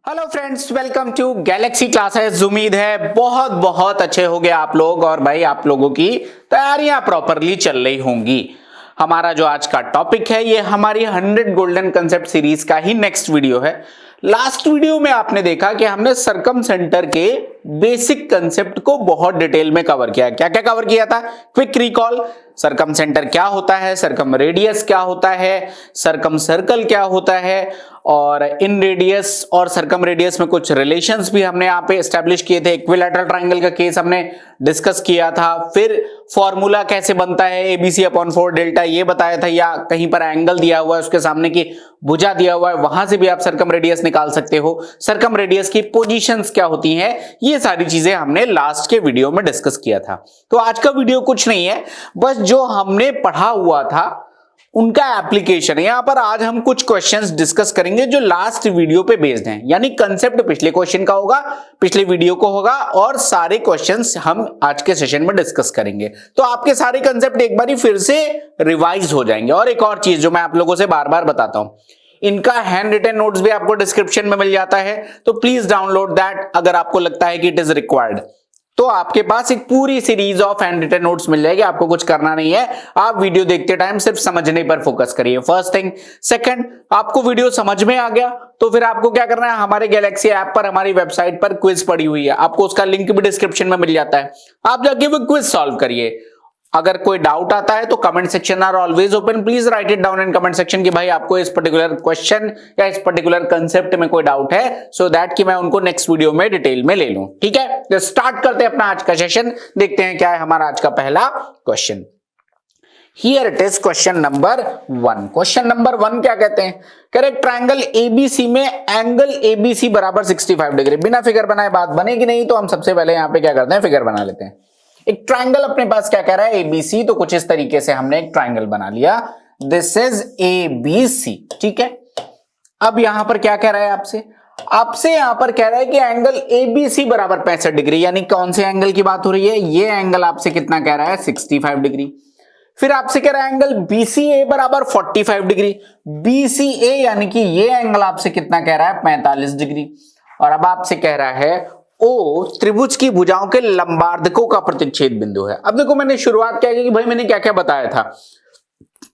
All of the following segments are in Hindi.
Hello friends, welcome to Galaxy Classes. उम्मीद है बहुत बहुत अच्छे होंगे आप लोग और भाई आप लोगों की तैयारियां प्रॉपरली चल रही होंगी। हमारा जो आज का टॉपिक है ये हमारी 100 गोल्डन कंसेप्ट सीरीज का ही नेक्स्ट वीडियो है। लास्ट वीडियो में आपने देखा कि हमने सरकम सेंटर के बेसिक कंसेप्ट को बहुत डिटेल में कवर किया। क्या क्या कवर किया था? क्विक रिकॉल, सरकम सेंटर क्या होता है, सरकम रेडियस क्या होता है, सरकम सर्कल क्या होता है, और इन रेडियस और सरकम रेडियस में कुछ रिलेशंस भी हमने यहाँ पे एस्टेब्लिश किए थे। इक्विलैटरल ट्रायंगल का केस हमने डिस्कस किया था। फिर फॉर्मूला कैसे बनता है एबीसी अपॉन 4 डेल्टा ये बताया था, या कहीं पर एंगल दिया हुआ है उसके सामने की भुजा दिया हुआ है वहां से भी आप सरकम रेडियस निकाल सकते हो। सरकम रेडियस की पोजीशंस क्या होती हैं, ये सारी चीजें हमने लास्ट के वीडियो में डिस्कस किया था। तो आज का वीडियो कुछ नहीं है, बस जो हमने पढ़ा हुआ था उनका एप्लीकेशन है। यहां पर आज हम कुछ क्वेश्चंस डिस्कस करेंगे जो लास्ट वीडियो पे बेस्ड हैं, यानी कंसेप्ट पिछले क्वेश्चन का होगा, पिछले वीडियो को होगा, और सारे क्वेश्चंस हम आज के सेशन में डिस्कस करेंगे। तो आपके सारे कंसेप्ट एक बार फिर से रिवाइज हो जाएंगे। और एक और चीज जो मैं आप लोगों से बार बार बताता हूं, इनका हैंड रिटन नोट्स भी आपको डिस्क्रिप्शन में मिल जाता है, तो प्लीज डाउनलोड दैट अगर आपको लगता है कि इट इज रिक्वायर्ड। तो आपके पास एक पूरी series of hand written notes मिल जाएगी, आपको कुछ करना नहीं है, आप वीडियो देखते टाइम सिर्फ समझने पर फोकस करिए। First thing. सेकंड, आपको वीडियो समझ में आ गया तो फिर आपको क्या करना है, हमारे गैलेक्सी ऐप पर हमारी वेबसाइट पर क्विज पड़ी हुई है, आपको उसका लिंक भी डिस्क्रिप्शन में मिल जाता है, आप जाके वो क्विज सॉल्व करिए। अगर कोई डाउट आता है तो comment section are always open, please write it down in comment section कि भाई आपको इस पर्टिकुलर क्वेश्चन या इस पर्टिकुलर कंसेप्ट में कोई डाउट है, सो दैट कि मैं उनको नेक्स्ट वीडियो में डिटेल में ले लूं। ठीक है, तो स्टार्ट करते हैं अपना आज का सेशन। देखते हैं क्या है हमारा आज का पहला question. Here it is question number 1। Question number 1 क्या कहते हैं? कह रहे ट्रायंगल एबीसी में एंगल एबीसी बराबर 65 डिग्री। बिना फिगर बनाए बात बनेगी नहीं, तो हम सबसे पहले यहां पे क्या करते हैं, फिगर बना लेते हैं। एक ट्रायंगल अपने पास क्या कह रहा है, एबीसी, तो कुछ इस तरीके से हमने एक ट्रायंगल बना लिया। This is ABC. ठीक है, अब यहां पर क्या कह रहा है आपसे यहां पर कह रहा है कि एंगल एबीसी बराबर 65 डिग्री, यानी कौन से एंगल की बात हो रही है, ये एंगल आपसे कितना कह रहा है, 65 डिग्री। फिर आपसे कह रहा है एंगल बीसीए बराबर 45 डिग्री। बीसीए यानी कि ये एंगल आपसे कितना कह रहा है, 45 डिग्री। और अब आपसे कह रहा है ओ त्रिभुज की भुजाओं के लंबार्धकों का प्रतिच्छेद बिंदु है। अब देखो मैंने शुरुआत क्या की कि भाई मैंने क्या क्या बताया था,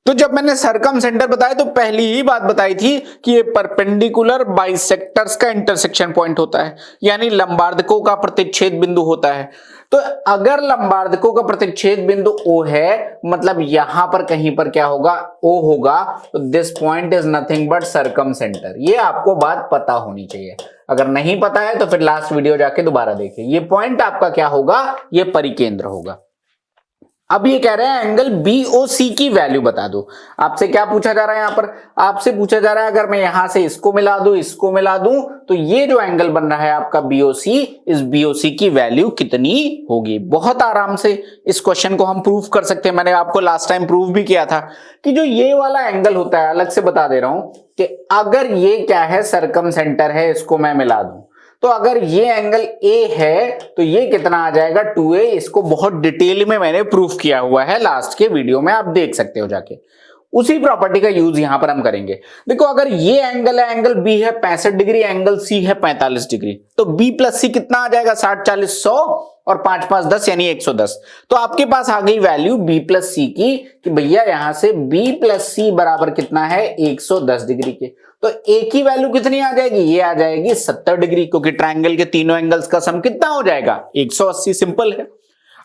तो जब मैंने सरकम सेंटर बताया तो पहली ही बात बताई थी कि ये परपेंडिकुलर बाइसेक्टर्स का इंटरसेक्शन पॉइंट होता है, यानी लंबार्धकों का प्रतिच्छेद बिंदु होता है। तो अगर लंबार्धकों का प्रतिच्छेद बिंदु O है, मतलब यहां पर कहीं पर क्या होगा, O होगा, तो this point is nothing but circumcentre. ये आपको बात पता होनी चाहिए, अगर नहीं पता है तो फिर लास्ट वीडियो जाके दोबारा देखिए। ये पॉइंट आपका क्या होगा, ये परिकेंद्र होगा। अब ये कह रहे हैं एंगल BOC की वैल्यू बता दो। आपसे क्या पूछा जा रहा है, यहां पर आपसे पूछा जा रहा है अगर मैं यहां से इसको मिला दूं तो ये जो एंगल बन रहा है आपका BOC, इस BOC की वैल्यू कितनी होगी। बहुत आराम से इस क्वेश्चन को हम प्रूव कर सकते हैं। मैंने आपको लास्ट टाइम प्रूव भी किया था कि जो ये वाला एंगल होता है, अलग से बता दे रहा हूं कि अगर ये क्या है, सरकम सेंटर है, इसको मैं मिला दूं तो अगर ये एंगल A है तो ये कितना आ जाएगा, 2A। इसको बहुत डिटेल में मैंने प्रूफ किया हुआ है लास्ट के वीडियो में, आप देख सकते हो जाके। उसी प्रॉपर्टी का यूज यहां पर हम करेंगे। देखो अगर ये एंगल है, एंगल B है 65 डिग्री, एंगल C है 45 डिग्री, तो B प्लस C कितना आ जाएगा, 60 40 100 और 5 5 10 यानी 110। तो आपके पास आ गई वैल्यू B प्लस C की कि भैया यहां से B प्लस C बराबर कितना है, 110 डिग्री के। तो A की वैल्यू कितनी आ जाएगी, ये आ जाएगी 70 डिग्री, क्योंकि ट्रायंगल के तीनों एंगल्स का सम कितना हो जाएगा, 180। सिंपल है।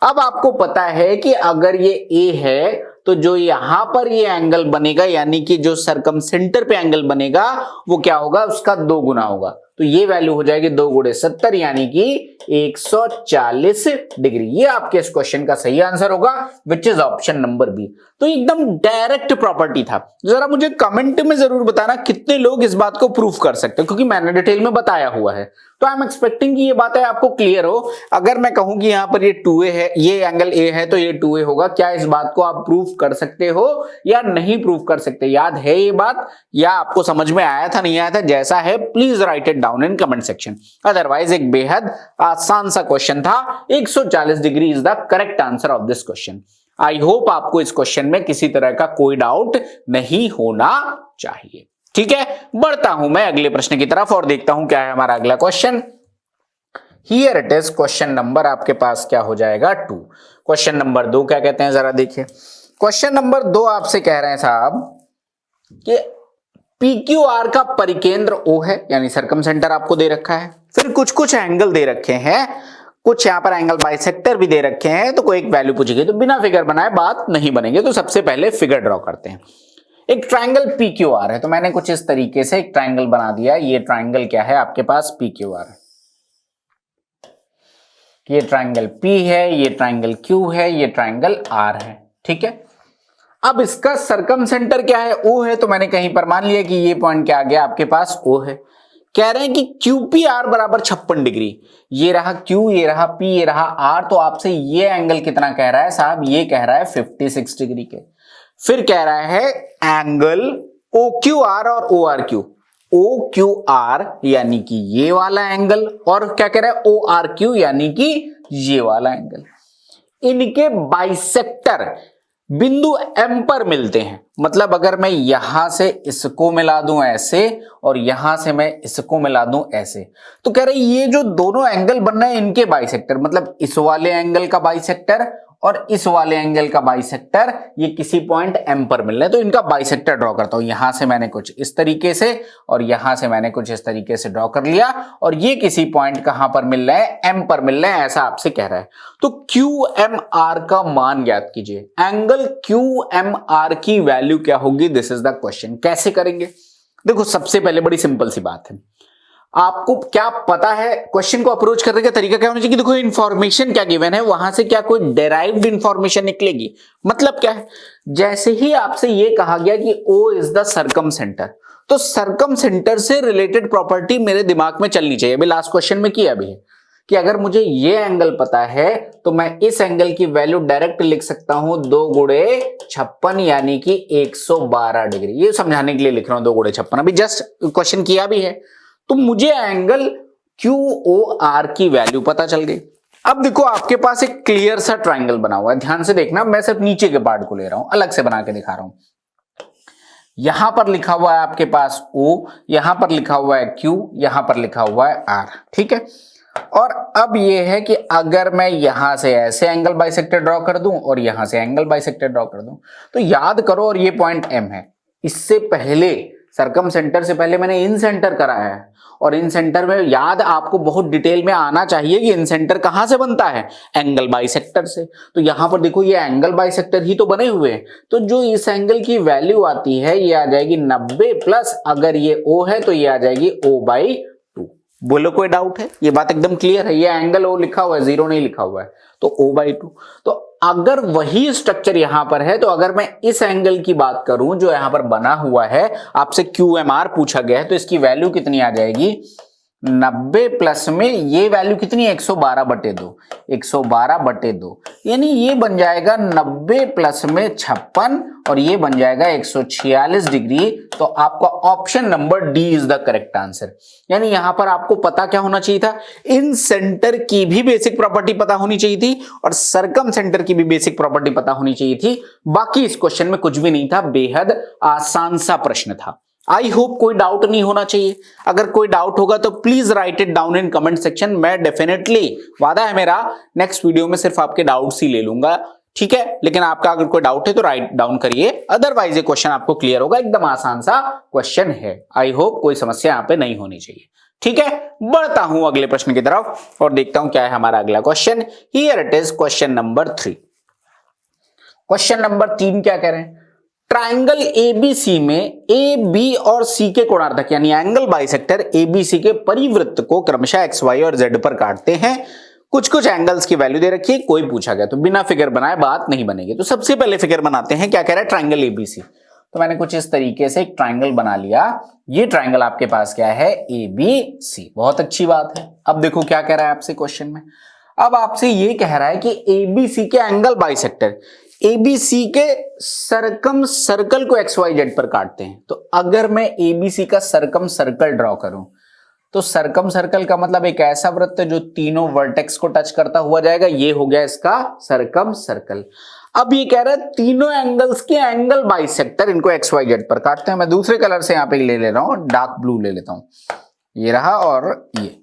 अब आपको पता है कि अगर ये A है तो जो यहां पर ये एंगल बनेगा, यानी कि जो सरकम सेंटर पे एंगल बनेगा वो क्या होगा, उसका 2 गुना होगा। तो ये वैल्यू हो जाएगी 2 गुणे 70 यानी कि 140 डिग्री। ये आपके इस क्वेश्चन का सही आंसर होगा, which is option number B. तो एकदम डायरेक्ट प्रॉपर्टी था। जरा मुझे कमेंट में जरूर बताना कितने लोग इस बात को प्रूफ कर सकते हो, क्योंकि मैंने डिटेल में बताया हुआ है। तो आई एम एक्सपेक्टिंग कि ये बातें आपको क्लियर हो। अगर मैं कहूं कि यहां पर ये 2A है, ये एंगल A है तो ये 2A होगा, क्या इस बात को आप प्रूफ कर सकते हो या नहीं प्रूफ कर सकते? याद है ये बात, या आपको समझ में आया था, नहीं आया था? जैसा है please write it down in comment section. Otherwise एक बेहद आसान सा क्वेश्चन था। 140 degree is the correct answer of this question. I hope आपको इस क्वेश्चन में किसी तरह का कोई डाउट नहीं होना चाहिए। ठीक है, बढ़ता हूं मैं अगले प्रश्न की तरफ और देखता हूं क्या है हमारा अगला question. Here it is, question number आपके पास क्या हो जाएगा 2। क्वेश्चन नंबर 2 क्या कहते हैं जरा देखिए। क्वेश्चन नंबर 2 आपसे कह रहे हैं साहब कि PQR का परिकेंद्र O है, यानी सर्कम सेंटर आपको दे रखा है, फिर कुछ कुछ एंगल दे रखे हैं, कुछ यहां पर एंगल बाइसेक्टर भी दे रखे हैं, तो कोई एक वैल्यू पूछेगी तो बिना फिगर बनाए बात नहीं बनेगी। तो सबसे पहले फिगर ड्रॉ करते हैं। एक ट्राइंगल PQR है, तो मैंने कुछ इस तरीके से एक ट्राइंगल बना दिया। ये ट्राइंगल क्या है आपके पास PQR, ये ट्राइंगल P है, ये ट्राइंगल Q है, ये ट्राइंगल R है, ठीक है। अब इसका सरकम सेंटर क्या है O है, तो मैंने कहीं पर मान लिया कि ये पॉइंट क्या आ गया आपके पास O है। कह रहे हैं कि QPR बराबर 56 डिग्री, ये रहा Q, ये रहा P, ये रहा R, तो आपसे ये एंगल कितना कह रहा है साहब, ये कह रहा है 56 डिग्री के। फिर कह रहा है एंगल OQR और ORQ, OQR यानी कि ये वाला एंगल, और क्या कह रहा है ORQ यानी कि ये वाला एंगल, इनके बाइसेक्टर बिंदु M पर मिलते हैं। मतलब अगर मैं यहां से इसको मिला दूं ऐसे और यहां से मैं इसको मिला दूं ऐसे, तो कह रहे ये जो दोनों एंगल बन रहे हैं इनके बाइसेक्टर, मतलब इस वाले एंगल का बाइसेक्टर और इस वाले एंगल का बाइसेक्टर, ये किसी पॉइंट M पर मिल रहे हैं। तो इनका बाइसेक्टर ड्रॉ करता हूं। यहां से मैंने कुछ इस तरीके से और यहां से मैंने कुछ इस तरीके से ड्रॉ कर लिया, और ये किसी पॉइंट कहां पर मिल रहा है, M पर मिल रहा है, ऐसा आपसे कह रहा है। तो QMR का मान ज्ञात कीजिए। एंगल QMR की वैल्यू क्या होगी, दिस इज द क्वेश्चन। कैसे करेंगे, देखो सबसे पहले बड़ी सिंपल सी बात है, आपको क्या पता है क्वेश्चन को अप्रोच करने का तरीका क्या होना चाहिए कि देखो इंफॉर्मेशन क्या गिवन है, वहां से क्या कोई डेराइव्ड इंफॉर्मेशन निकलेगी। मतलब क्या है, जैसे ही आपसे ये कहा गया कि O is the circum centre, तो सर्कम सेंटर से रिलेटेड प्रॉपर्टी मेरे दिमाग में चलनी चाहिए। अभी लास्ट क्वेश्चन में किया भी है कि अगर मुझे ये एंगल पता है तो मैं इस एंगल की वैल्यू डायरेक्ट लिख सकता हूं 2 गुणे 56 यानी कि 112 डिग्री। ये समझाने के लिए लिख रहा हूं 2 गुणे 56, अभी जस्ट क्वेश्चन किया भी है। तो मुझे एंगल QOR की वैल्यू पता चल गई। अब देखो आपके पास एक क्लियर सा ट्राइंगल बना हुआ है, ध्यान से देखना, मैं सिर्फ नीचे के पार्ट को ले रहा हूं, अलग से बना के दिखा रहा हूं। यहां पर लिखा हुआ है आपके पास O, यहां पर लिखा हुआ है Q, यहां पर लिखा हुआ है R, ठीक है। और अब यह है कि अगर मैं यहां से ऐसे एंगल बाइसेक्टर ड्रॉ कर दूं और यहां से एंगल बाइसेक्टर ड्रॉ कर दूं, तो याद करो, और ये पॉइंट M है, इससे पहले सर्कम सेंटर से पहले मैंने इन सेंटर कराया है, और इन सेंटर में याद आपको बहुत डिटेल में आना चाहिए कि इन सेंटर कहां से बनता है, एंगल बाइसेक्टर से। तो यहां पर देखो ये एंगल बाइसेक्टर ही तो बने हुए हैं, तो जो इस एंगल की वैल्यू आती है ये आ जाएगी 90 प्लस, अगर ये O है तो ये आ जाएगी O/2। बोलो कोई डाउट है, ये बात एकदम क्लियर है। ये एंगल O लिखा हुआ है, 0 नहीं लिखा हुआ है, तो O/2। तो अगर वही स्ट्रक्चर यहां पर है, तो अगर मैं इस एंगल की बात करूं जो यहां पर बना हुआ है, आपसे QMR पूछा गया है, तो इसकी वैल्यू कितनी आ जाएगी, 90 प्लस में ये वैल्यू कितनी है, 112/2, 112/2, यानी ये बन जाएगा 90 प्लस में 56 और ये बन जाएगा 146 डिग्री। तो आपका option number D is the correct answer. यानी यहां पर आपको पता क्या होना चाहिए था, इन सेंटर की भी बेसिक प्रॉपर्टी पता होनी चाहिए थी और सर्कम सेंटर की भी बेसिक प्रॉपर्टी पता होनी चाहिए थी। बाकी इस क्वेश्चन में कुछ भी नहीं था, बेहद आसान सा प्रश्न था। आई होप कोई डाउट नहीं होना चाहिए। अगर कोई डाउट होगा तो please write it down in comment section. मैं डेफिनेटली, वादा है मेरा, नेक्स्ट वीडियो में सिर्फ आपके डाउट्स ही ले लूंगा, ठीक है। लेकिन आपका अगर कोई डाउट है तो राइट डाउन करिए, अदरवाइज ये क्वेश्चन आपको क्लियर होगा। एकदम आसान सा क्वेश्चन है। आई होप कोई समस्या यहाँ पे नहीं होनी चाहिए, ठीक है। बढ़ता हूं अगले प्रश्न की तरफ और देखता हूं क्या है हमारा अगला question. Here it is question number 3। Question number 3 क्या कह रहे हैं, ट्राइंगल एबीसी में ए बी और सी के कोणार्धक यानी एंगल बाइसेक्टर एबीसी के परिवृत्त को क्रमशः एक्स वाई और जेड पर काटते हैं। कुछ कुछ एंगल्स की वैल्यू दे रखी है, कोई पूछा गया तो बिना फिगर बनाए बात नहीं बनेगी। तो सबसे पहले फिगर बनाते हैं। क्या कह रहा है, ट्राइंगल एबीसी। तो मैंने कुछ इस तरीके से एक ट्राइंगल बना लिया। ये ट्राइंगल आपके पास क्या है, एबीसी। बहुत अच्छी बात है। अब देखो क्या कह रहा है आपसे क्वेश्चन में। अब आपसे ये कह रहा है कि एबीसी के एंगल बाइसेक्टर एबीसी के सरकम सर्कल को एक्स वाई जेड पर काटते हैं। तो अगर मैं एबीसी का सरकम सर्कल ड्रॉ करूं, तो सरकम सर्कल का मतलब एक ऐसा वृत्त जो तीनों वर्टेक्स को टच करता हुआ जाएगा। ये हो गया इसका सरकम सर्कल। अब ये कह रहा है तीनों एंगल्स के एंगल बाइसेक्टर, इनको एक्स वाई जेड पर काटते हैं। मैं दूसरे कलर से यहां पे ले ले रहा हूं, डार्क ब्लू ले लेता हूं, ये रहा और ये।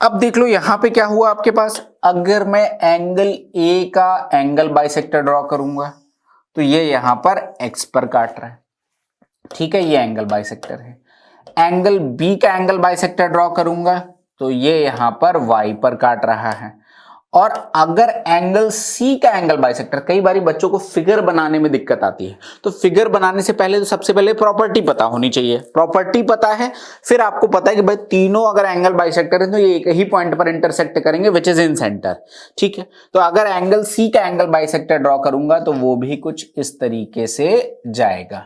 अब देख लो यहां पे क्या हुआ आपके पास, अगर मैं एंगल ए का एंगल बाइसेक्टर ड्रॉ करूंगा तो ये यहां पर एक्स पर काट रहा है, ठीक है, ये एंगल बाइसेक्टर है। एंगल बी का एंगल बाइसेक्टर ड्रॉ करूंगा तो ये यहां पर वाई पर काट रहा है। और अगर एंगल सी का एंगल बाइसेक्टर, कई बार बच्चों को फिगर बनाने में दिक्कत आती है, तो फिगर बनाने से पहले तो सबसे पहले प्रॉपर्टी पता होनी चाहिए। प्रॉपर्टी पता है, फिर आपको पता है कि भाई तीनों अगर एंगल बाइसेक्टर है तो ये एक ही पॉइंट पर इंटरसेक्ट करेंगे विच इज इन सेंटर, ठीक है। तो अगर एंगल सी का एंगल बाइसेक्टर ड्रॉ करूंगा तो वो भी कुछ इस तरीके से जाएगा।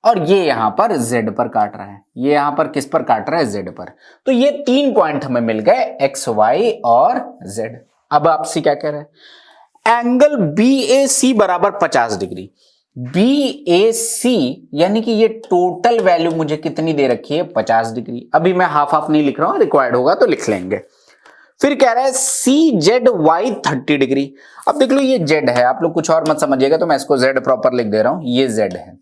और ये यहां पर z पर काट रहा है, ये यहां पर किस पर काट रहा है, z पर। तो ये 3 पॉइंट हमें मिल गए, x, y और z। अब आपसे क्या कह रहा है, एंगल BAC बराबर 50 डिग्री। BAC यानी कि ये टोटल वैल्यू मुझे कितनी दे रखी है, 50 डिग्री। अभी मैं हाफ हाफ नहीं लिख रहा हूं, रिक्वायर्ड होगा तो लिख लेंगे। फिर कह रहा है CZY 30 डिग्री। अब देख लो ये Z है, आप लोग कुछ और मत समझिएगा तो मैं इसको Z प्रॉपर लिख दे रहा हूं, ये Z है।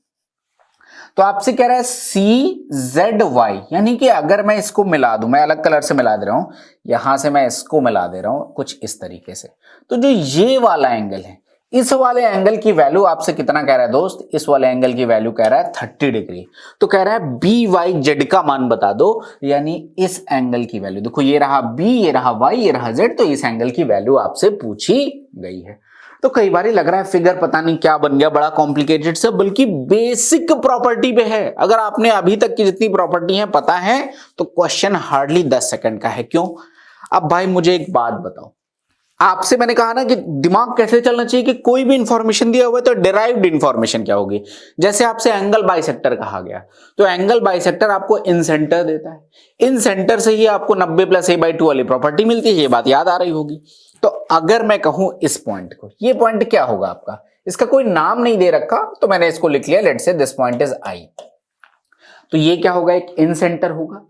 तो आपसे कह रहा है CZY, यानी कि अगर मैं इसको मिला दूं, मैं अलग कलर से मिला दे रहा हूं, यहां से मैं इसको मिला दे रहा हूं कुछ इस तरीके से। तो जो ये वाला एंगल है, इस वाले एंगल की वैल्यू आपसे कितना कह रहा है दोस्त, इस वाले एंगल की वैल्यू कह रहा है 30 डिग्री। तो कह रहा है BYZ का मान बता दो, यानी इस एंगल की वैल्यू। देखो ये रहा B, ये रहा Y, ये रहा Z, तो इस एंगल की वैल्यू आपसे पूछी गई है। तो कई बार लग रहा है फिगर पता नहीं क्या बन गया, बड़ा कॉम्प्लिकेटेड सब, बल्कि बेसिक प्रॉपर्टी पे है। अगर आपने अभी तक की जितनी प्रॉपर्टी है पता है तो क्वेश्चन हार्डली 10 सेकंड का है। क्यों? अब भाई मुझे एक बात बताओ, आपसे मैंने कहा ना कि दिमाग कैसे चलना चाहिए कि कोई भी इंफॉर्मेशन दिया हुआ है तो डिराइव्ड इंफॉर्मेशन क्या होगी। जैसे आपसे एंगल बाइसेक्टर कहा गया, तो एंगल बाइसेक्टर आपको इन सेंटर देता है, इन सेंटर से ही आपको 90 + a/2 वाली प्रॉपर्टी मिलती है, ये बात याद आ रही होगी। तो अगर मैं कहूं इस पॉइंट को, ये पॉइंट क्या होगा आपका, इसका कोई नाम नहीं दे रखा तो मैंने इसको लिख लिया, let's say this point is I। तो ये क्या होगा, एक इन सेंटर होगा।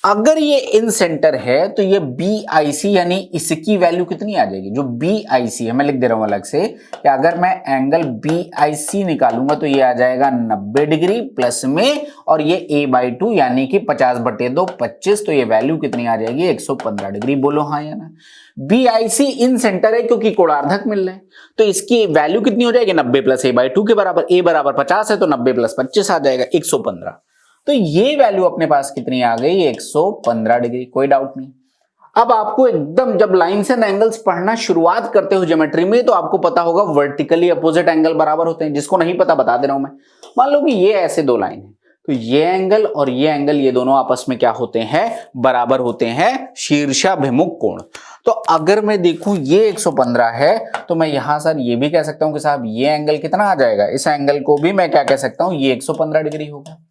अगर ये इन सेंटर है तो ये BIC यानी इसकी वैल्यू कितनी आ जाएगी, जो BIC है, मैं लिख दे रहा हूं अलग से कि अगर मैं एंगल BIC निकालूंगा तो ये आ जाएगा 90 डिग्री प्लस में, और ये a/2 यानी कि 50/2 25, तो ये वैल्यू कितनी आ जाएगी, 115 डिग्री। बोलो हाँ या ना। BIC इन सेंटर है क्योंकि कोणार्धक मिल रहे हैं, तो इसकी वैल्यू कितनी हो जाएगी, 90 + a/2 के बराबर। a बराबर 50 है तो 90 + 25 आ जाएगा 115। तो ये वैल्यू अपने पास कितनी आ गई, 115 डिग्री। कोई डाउट नहीं। अब आपको एकदम जब लाइन्स एंड एंगल्स पढ़ना शुरुआत करते हो ज्योमेट्री में, तो आपको पता होगा वर्टिकली अपोजिट एंगल बराबर होते हैं। जिसको नहीं पता बता दे रहा हूं मैं। मान लो कि ये ऐसे दो लाइन है, तो ये एंगल और ये एंगल, ये दोनों आपस में क्या होते हैं, बराबर होते हैं, शीर्षाभिमुख कोण। तो अगर मैं देखूं ये 115 है तो मैं यहां सर ये भी कह सकता हूं कि साहब ये एंगल कितना आ जाएगा, इस एंगल को भी मैं क्या कह सकता हूं, ये 115 डिग्री होगा।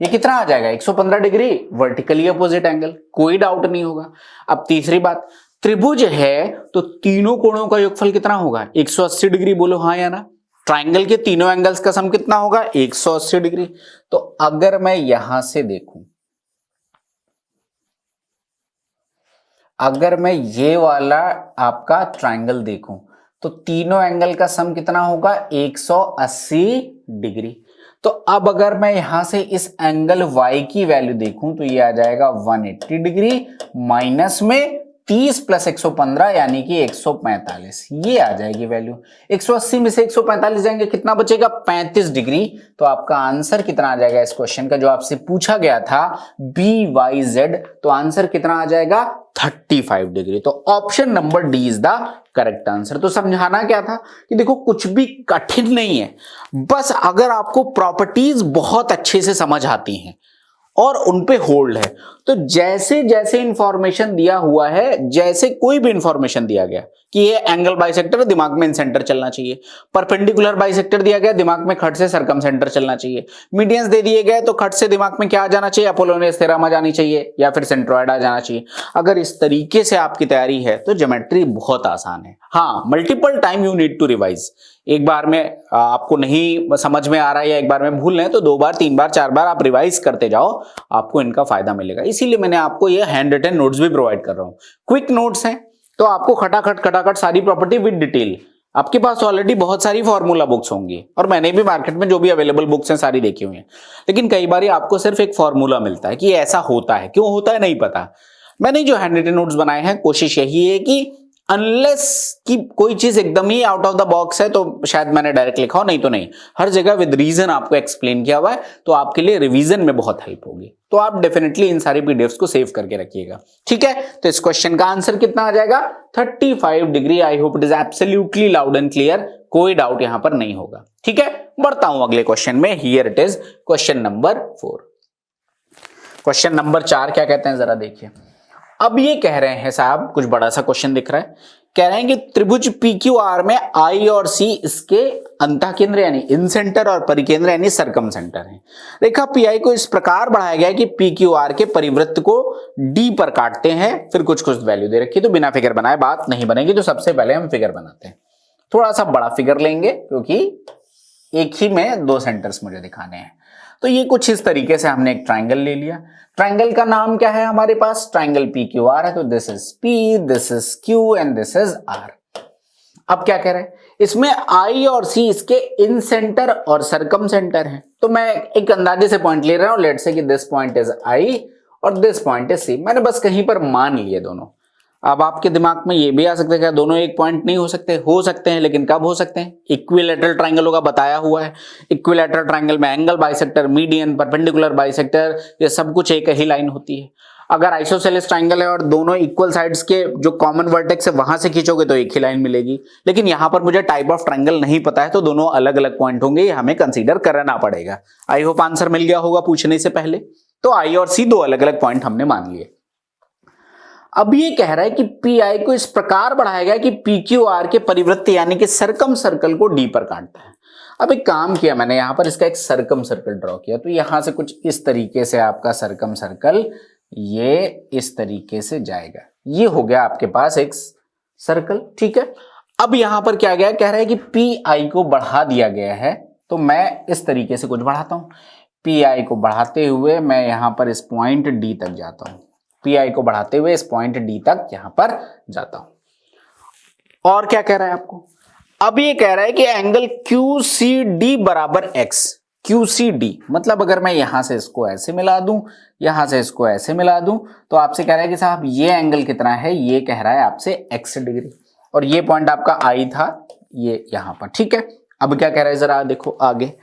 ये कितना आ जाएगा, 115 डिग्री, वर्टिकली अपोजिट एंगल, कोई डाउट नहीं होगा। अब तीसरी बात, त्रिभुज है तो तीनों कोणों का योगफल कितना होगा, 180 डिग्री। बोलो हाँ या ना। ट्राइंगल के तीनों एंगल्स का सम कितना होगा, 180 डिग्री। तो अगर मैं यहां से देखूं, अगर मैं ये वाला आपका ट्राइंगल देखूं तो तीनों एंगल का सम कितना होगा, 180 डिग्री। तो अब अगर मैं यहां से इस एंगल y की वैल्यू देखूं तो ये आ जाएगा 180 डिग्री माइनस में 30 + 115 यानी कि 145, ये आ जाएगी वैल्यू। 180 में से 145 जाएंगे, कितना बचेगा, 35 डिग्री। तो आपका आंसर कितना आ जाएगा इस क्वेश्चन का, जो आपसे पूछा गया था BYZ, तो आंसर कितना आ जाएगा, 35 डिग्री। तो option number D is the correct answer. तो समझाना क्या था कि देखो कुछ भी कठिन नहीं है, बस अगर आपको प्रॉपर्टीज बहुत अच्छे से समझ आती हैं और उनपे होल्ड है, तो जैसे जैसे इंफॉर्मेशन दिया हुआ है, जैसे कोई भी इंफॉर्मेशन दिया गया कि ये एंगल बाइसेक्टर, दिमाग में इन सेंटर चलना चाहिए। परपेंडिकुलर बाइसेक्टर दिया गया, दिमाग में खट से सरकम सेंटर चलना चाहिए। मीडियंस दे दिए गए तो खट से दिमाग में क्या आ जाना चाहिए, अपोलोनियस थ्योरम आ जानी चाहिए या फिर सेंट्रोइड आ जाना चाहिए। अगर इस तरीके से आपकी तैयारी है तो ज्योमेट्री बहुत आसान है। हाँ, multiple time you need to revise. एक बार में आपको नहीं समझ में आ रहा है या एक बार में भूल रहे हैं तो 2 बार 3 बार 4 बार आप रिवाइज करते जाओ, आपको इनका फायदा मिलेगा। इसीलिए मैंने आपको ये हैंड रिटन नोट्स भी प्रोवाइड कर रहा हूं। क्विक नोट्स हैं तो आपको खटाखट सारी प्रॉपर्टी विद डिटेल आपके पास ऑलरेडी बहुत सारी फॉर्मूला बुक्स होंगी, और मैंने भी मार्केट में जो भी अवेलेबल बुक्स हैं सारी देखी हुई हैं, लेकिन कई बार आपको सिर्फ एक फॉर्मूला मिलता है कि ऐसा होता है, क्यों होता है नहीं पता। मैंने जो हैंड रिटन नोट्स बनाए हैं, कोशिश यही है कि अनलेस कि कोई चीज एकदम ही आउट ऑफ द बॉक्स है तो शायद मैंने डायरेक्ट लिखा हो, नहीं तो नहीं, हर जगह विद रीजन आपको एक्सप्लेन किया हुआ है, तो आपके लिए रिवीजन में बहुत हेल्प होगी। तो आप डेफिनेटली इन सारी पीडीएफ्स को सेव करके रखिएगा, ठीक है। तो इस क्वेश्चन का आंसर कितना आ जाएगा? 35 degree. I hope it is absolutely loud and clear, कोई डाउट यहां पर नहीं होगा, ठीक है। बढ़ता हूं अगले क्वेश्चन में। Here it is question number 4। Question number 4 क्या कहते हैं जरा देखिए। अब ये कह रहे हैं साहब, कुछ बड़ा सा क्वेश्चन दिख रहा है, कह रहे हैं कि त्रिभुज PQR में I और C इसके अंतःकेंद्र यानी इन सेंटर और परिकेंद्र यानी सरकम सेंटर है। रेखा PI को इस प्रकार बढ़ाया गया है कि PQR के परिवृत्त को D पर काटते हैं, फिर कुछ कुछ वैल्यू दे रखी है, तो बिना फिगर बनाए बात नहीं बनेगी। तो सबसे पहले हम फिगर बनाते हैं, थोड़ा सा बड़ा फिगर लेंगे क्योंकि एक ही में 2 सेंटर्स मुझे दिखाने हैं। तो ये कुछ इस तरीके से हमने एक ट्राइंगल ले लिया। ट्राइंगल का नाम क्या है हमारे पास? ट्राइंगल PQR है, तो this is P, this is Q and this is R। अब क्या कह रहे हैं, इसमें I और C इसके इन सेंटर और सरकम सेंटर है। तो मैं एक अंदाजे से पॉइंट ले रहा हूं, लेट्स से कि दिस पॉइंट इज I और दिस पॉइंट इज C। मैंने बस कहीं पर मान लिए दोनों। अब आपके दिमाग में ये भी आ सकता है कि दोनों एक पॉइंट नहीं हो सकते, हो सकते हैं, लेकिन कब हो सकते हैं? इक्विलैटरल ट्रायंगल होगा, बताया हुआ है। इक्विलैटरल ट्रायंगल में angle bisector, median, perpendicular bisector, ये सब कुछ एक ही लाइन होती है। अगर आइसोसेलेस ट्रायंगल है और दोनों इक्वल साइड्स के जो कॉमन वर्टेक्स है वहां से खींचोगे तो एक ही लाइन मिलेगी। लेकिन यहां पर मुझे टाइप ऑफ ट्रायंगल नहीं पता है, तो दोनों अलग अलग पॉइंट होंगे, ये हमें कंसीडर करना पड़ेगा। आई होप आंसर मिल गया होगा पूछने से पहले। तो I और C 2 अलग अलग पॉइंट हमने मान लिए। अब ये कह रहा है कि PI को इस प्रकार बढ़ाया गया कि PQR के परिवृत्त यानी कि सरकम सर्कल को D पर काटता है। अब एक काम किया मैंने, यहां पर इसका एक सरकम सर्कल ड्रॉ किया, तो यहां से कुछ इस तरीके से आपका सरकम सर्कल ये इस तरीके से जाएगा। ये हो गया आपके पास एक सर्कल, ठीक है। अब यहां पर क्या गया, कह रहा है कि PI को बढ़ा दिया गया है, तो मैं इस तरीके से कुछ बढ़ाता हूं। PI को बढ़ाते हुए मैं यहां पर इस पॉइंट D तक जाता हूं। PI को बढ़ाते हुए इस पॉइंट D तक यहां पर जाता हूं। और क्या कह रहा है आपको? अब ये कह रहा है कि एंगल QCD बराबर X। QCD मतलब अगर मैं यहां से इसको ऐसे मिला दूं, यहां से इसको ऐसे मिला दूं, तो आपसे कह रहा है कि साहब ये एंगल कितना है? ये कह रहा है आपसे X डिग्री, और ये पॉइंट आपका I था, ये यहां पर, ठीक है। अब क्या कह रहा है जरा देखो आगे,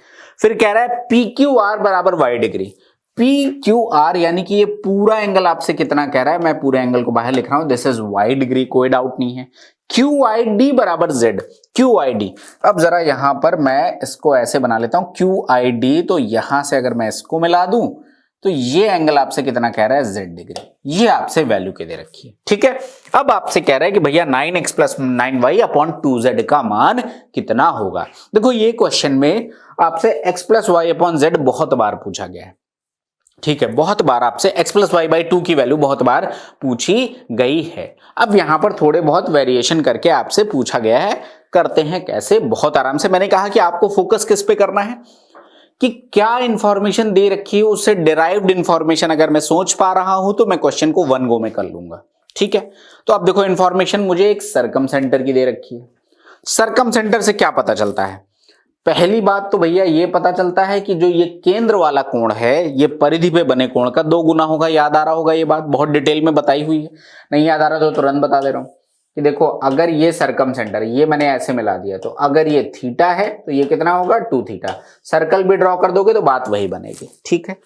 फिर कह रहा है PQR बराबर Y डिग्री। PQR यानी कि ये पूरा एंगल आपसे कितना कह रहा है? मैं पूरे एंगल को बाहर लिख रहा हूं, दिस इज Y डिग्री, कोई डाउट नहीं है। QID बराबर Z। QID, अब जरा यहां पर मैं इसको ऐसे बना लेता हूं QID, तो यहां से अगर मैं इसको मिला दूं तो ये एंगल आपसे कितना कह रहा है? Z degree. ये आपसे वैल्यू के दे रखी है, ठीक है। अब आपसे कह रहा है कि भैया 9x + 9y अपॉन 2z का मान कितना होगा? देखो ये क्वेश्चन में आपसे x + y अपॉन z बहुत बार पूछा गया है, ठीक है। बहुत बार आपसे x + y/2 की वैल्यू बहुत बार पूछी गई है। अब यहां पर थोड़े बहुत वेरिएशन करके आपसे पूछा गया है, करते हैं कैसे? बहुत आराम से। मैंने कहा कि आपको फोकस किस पे करना है कि क्या इंफॉर्मेशन दे रखी है, उससे डिराइव्ड इंफॉर्मेशन अगर मैं सोच पा रहा हूं तो मैं क्वेश्चन को 1 गो में कर लूंगा, ठीक है। तो अब देखो इंफॉर्मेशन मुझे एक सरकम सेंटर की दे रखी है। सरकम सेंटर से क्या पता चलता है? पहली बात तो भैया ये पता चलता है कि जो ये केंद्र वाला कोण है ये परिधि पे बने कोण का 2 गुना होगा। याद आ रहा होगा, ये बात बहुत डिटेल में बताई हुई है। नहीं याद आ रहा तो तुरंत बता दे रहा हूं कि देखो अगर ये सरकम सेंटर, ये मैंने ऐसे मिला दिया, तो अगर ये थीटा है तो ये कितना होगा? 2 थीटा। सर्कल भी ड्रॉ कर दोगे तो बात वही बनेगी, ठीक है।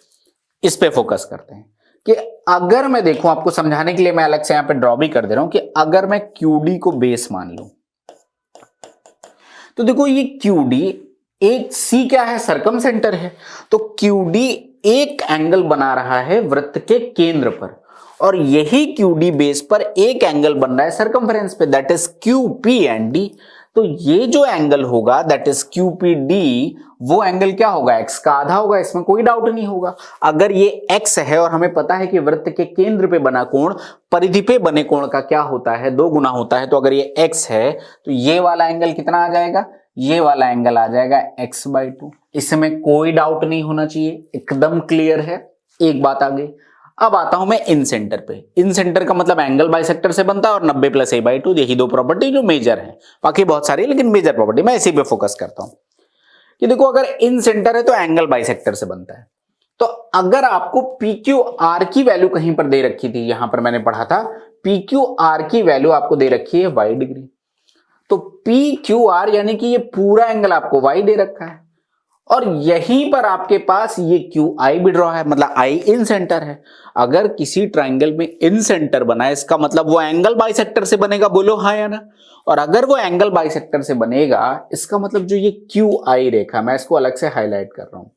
इस पे फोकस करते हैं कि अगर मैं देखूं, आपको समझाने के लिए मैं अलग से यहां पे ड्रॉ भी कर दे रहा हूं कि अगर मैं QD को बेस मान लूं, तो देखो ये QD एक C क्या है? सरकम सेंटर है। तो QD एक एंगल बना रहा है वृत्त के केंद्र पर, और यही QD बेस पर एक एंगल बन रहा है सरकमफ्रेंस पे, that is QP and D। तो ये जो एंगल होगा दैट इज QPD, वो एंगल क्या होगा? X का आधा होगा, इसमें कोई डाउट नहीं होगा। अगर ये X है और हमें पता है कि वृत्त के केंद्र पे बना कोण परिधि पे बने कोण का क्या होता है? 2 गुना होता है। तो अगर ये X है तो ये वाला एंगल कितना आ जाएगा? ये वाला एंगल आ जाएगा X/2। इसमें कोई डाउट नहीं होना चाहिए, एकदम क्लियर है। एक बात आ गई। अब आता हूं मैं इन सेंटर पे। इन सेंटर का मतलब एंगल बाइसेक्टर से बनता है और 90 + a/2, यही दो प्रॉपर्टी जो मेजर है, बाकी बहुत सारी लेकिन मेजर प्रॉपर्टी मैं इसी पे फोकस करता हूं कि देखो अगर इन सेंटर है तो एंगल बाइसेक्टर से बनता है। तो अगर आपको PQR की वैल्यू कहीं पर दे रखी थी, यहां पर मैंने पढ़ा था PQR की वैल्यू आपको दे रखी है y डिग्री, तो PQR यानी कि ये पूरा एंगल आपको y दे रखा है और यहीं पर आपके पास ये QI भी ड्रॉ है, मतलब I इन सेंटर है। अगर किसी ट्राइंगल में इन सेंटर बना है इसका मतलब वो एंगल बाइसेक्टर से बनेगा, बोलो हाँ या ना। और अगर वो एंगल बाइसेक्टर से बनेगा इसका मतलब जो ये QI रेखा, मैं इसको अलग से हाईलाइट कर रहा हूं,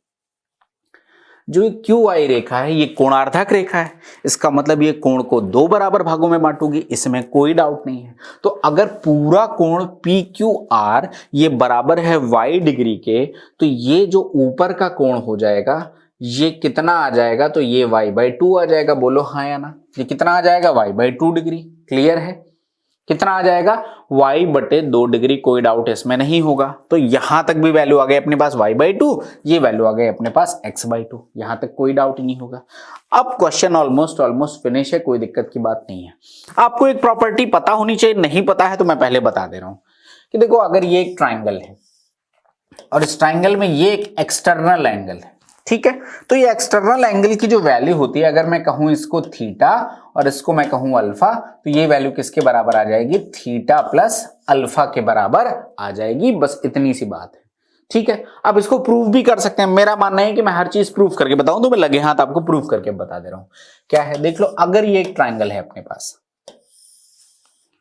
जो QI रेखा है ये कोणार्धक रेखा है, इसका मतलब ये कोण को दो बराबर भागों में बांटूगी, इसमें कोई डाउट नहीं है। तो अगर पूरा कोण PQR ये बराबर है y डिग्री के, तो ये जो ऊपर का कोण हो जाएगा ये कितना आ जाएगा, तो ये y/2 आ जाएगा, बोलो हाँ या ना। ये कितना आ जाएगा, y/2 डिग्री। क्लियर है, कितना आ जाएगा, y/2 डिग्री, कोई डाउट इसमें नहीं होगा। तो यहां तक भी वैल्यू आ गई अपने पास y/2, ये वैल्यू आ गई अपने पास x/2, यहां तक कोई डाउट नहीं होगा। अब क्वेश्चन ऑलमोस्ट फिनिश है, कोई दिक्कत की बात नहीं है। आपको एक प्रॉपर्टी पता होनी चाहिए, नहीं पता है तो मैं पहले बता दे रहा हूं कि देखो अगर ये एक ट्राइंगल है और इस ट्राइंगल में ये एक एक्सटर्नल एंगल है, ठीक है, तो ये एक्सटर्नल एंगल की जो वैल्यू होती है, अगर मैं कहूं इसको थीटा और इसको मैं कहूं अल्फा, तो ये वैल्यू किसके बराबर आ जाएगी, थीटा प्लस अल्फा के बराबर आ जाएगी। बस इतनी सी बात है, ठीक है। अब इसको प्रूव भी कर सकते हैं, मेरा मानना है कि मैं हर चीज प्रूव करके बताऊं, तो मैं लगे हाथ आपको प्रूव करके बता दे रहा हूं। क्या है देख लो, अगर ये एक ट्राइंगल है अपने पास,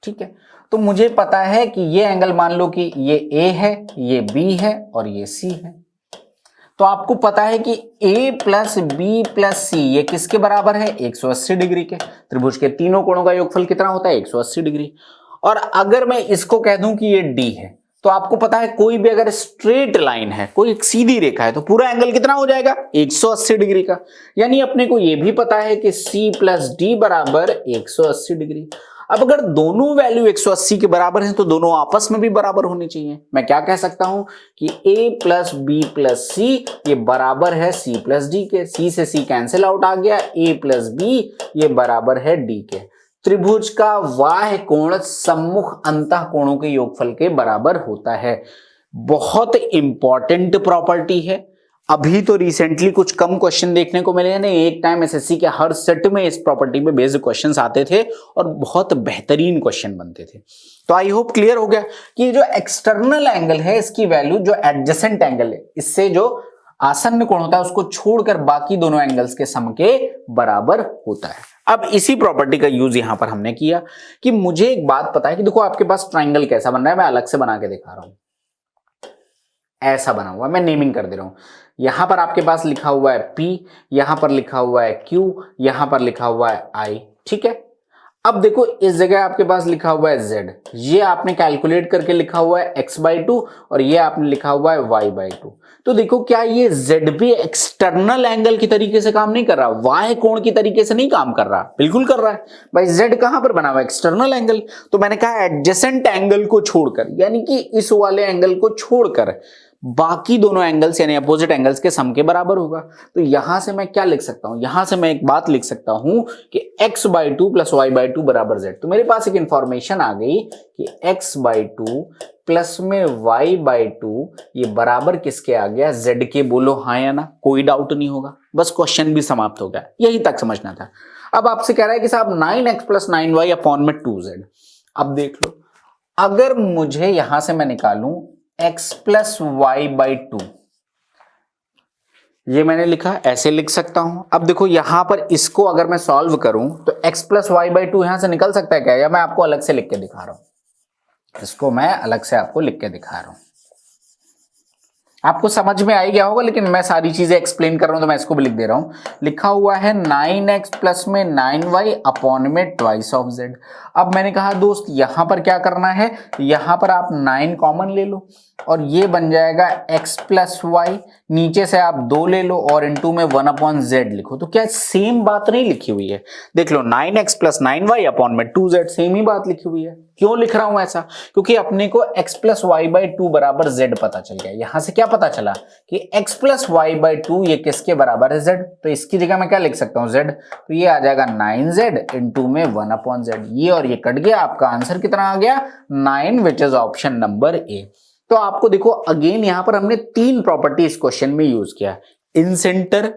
ठीक है, तो मुझे पता है कि ये एंगल मान लो कि ये A है, ये B है और ये C है। तो आपको पता है कि A + B + C ये किसके बराबर है, 180 डिग्री के। त्रिभुज के तीनों कोणों का योगफल कितना होता है, 180 डिग्री। और अगर मैं इसको कह दूं कि ये D है, तो आपको पता है कोई भी अगर स्ट्रेट लाइन है, कोई एक सीधी रेखा है, तो पूरा एंगल कितना हो जाएगा, 180 डिग्री का। यानी अपने को ये भी पता है कि C + D = 180 डिग्री। अब अगर दोनों वैल्यू 180 के बराबर हैं तो दोनों आपस में भी बराबर होनी चाहिए। मैं क्या कह सकता हूं कि A + B + C ये बराबर है C + D के। C से C कैंसिल आउट आ गया, A + B ये बराबर है D के। त्रिभुज का बाह्य कोण सम्मुख अंतः कोणों के योगफल के बराबर होता है। बहुत इंपॉर्टेंट प्रॉपर्टी है। अभी तो रिसेंटली कुछ कम क्वेश्चन देखने को मिले हैं, नहीं एक टाइम एसएससी के हर सेट में इस प्रॉपर्टी पे बेस्ड क्वेश्चंस आते थे और बहुत बेहतरीन क्वेश्चन बनते थे। तो आई होप क्लियर हो गया कि जो एक्सटर्नल एंगल है इसकी वैल्यू जो एडजेसेंट एंगल है, इससे जो आसन्न कोण होता है उसको छोड़कर बाकी दोनों एंगल्स के सम के बराबर होता है। अब इसी प्रॉपर्टी का यूज यहां पर हमने किया कि मुझे एक बात पता है कि देखो आपके पास ट्राइंगल कैसा बन रहा है, मैं अलग से बना के दिखा रहा हूं। ऐसा बना हुआ, मैं नेमिंग कर दे रहा हूं। यहां पर आपके पास लिखा हुआ है P, यहां पर लिखा हुआ है Q, यहां पर लिखा हुआ है I, ठीक है। अब देखो इस जगह आपके पास लिखा हुआ है Z, ये आपने कैलकुलेट करके लिखा हुआ है x/2 और ये आपने लिखा हुआ है y/2। तो देखो क्या ये Z भी एक्सटर्नल एंगल की तरीके से काम नहीं कर रहा, y कोण की तरीके से नहीं काम कर रहा, बिल्कुल कर रहा है भाई। Z कहां पर बना हुआ है, एक्सटर्नल एंगल। तो मैंने कहा एडजेसेंट एंगल को छोड़कर, यानी कि इस वाले एंगल को छोड़कर बाकी दोनों एंगल्स यानी अपोजिट एंगल्स के सम के बराबर होगा। तो यहां से मैं क्या लिख सकता हूं, यहां से मैं एक बात लिख सकता हूं कि x/2 + y/2 = z। तो मेरे पास एक इंफॉर्मेशन आ गई कि x/2 प्लस में y/2 ये बराबर किसके आ गया, z के। बोलो हाँ या ना, कोई डाउट नहीं होगा। बस क्वेश्चन भी समाप्त हो गया, यही तक समझना था। अब आपसे कह रहा है कि साहब 9x + 9y / 2z। अब देख लो, अगर मुझे यहां से मैं निकालूं x + y/2, ये मैंने लिखा, ऐसे लिख सकता हूं। अब देखो यहां पर इसको अगर मैं सॉल्व करूं तो x + y/2 यहां से निकल सकता है क्या, या मैं आपको अलग से लिख के दिखा रहा हूं। इसको मैं अलग से आपको लिख के दिखा रहा हूं, आपको समझ में आ ही गया होगा, लेकिन मैं सारी चीजें एक्सप्लेन कर रहा हूं तो मैं इसको भी लिख दे रहा हूं। लिखा हुआ है 9x प्लस में 9y अपॉन में ट्वाइस ऑफ z। अब मैंने कहा दोस्त यहां पर क्या करना है, यहां पर आप 9 कॉमन ले लो और ये बन जाएगा x + y, नीचे से आप 2 ले लो और इनटू में 1/z लिखो, तो क्या सेम बात नहीं लिखी हुई है? देख लो 9x + 9y अपॉन में 2z, सेम ही बात लिखी हुई है। क्यों लिख रहा हूं ऐसा? क्योंकि अपने को x + y/2 बराबर z पता चल गया। यहां से क्या पता चला कि x + y/2 ये किसके बराबर है? z। तो इसकी जगह मैं क्या लिख सकता हूं? z। तो ये आ जाएगा 9z इनटू में 1/z। ये और ये कट गया, आपका आंसर कितना आ गया? 9, विच इज ऑप्शन नंबर ए। तो आपको देखो अगेन यहां पर हमने 3 प्रॉपर्टी इस क्वेश्चन में यूज किया। इन सेंटर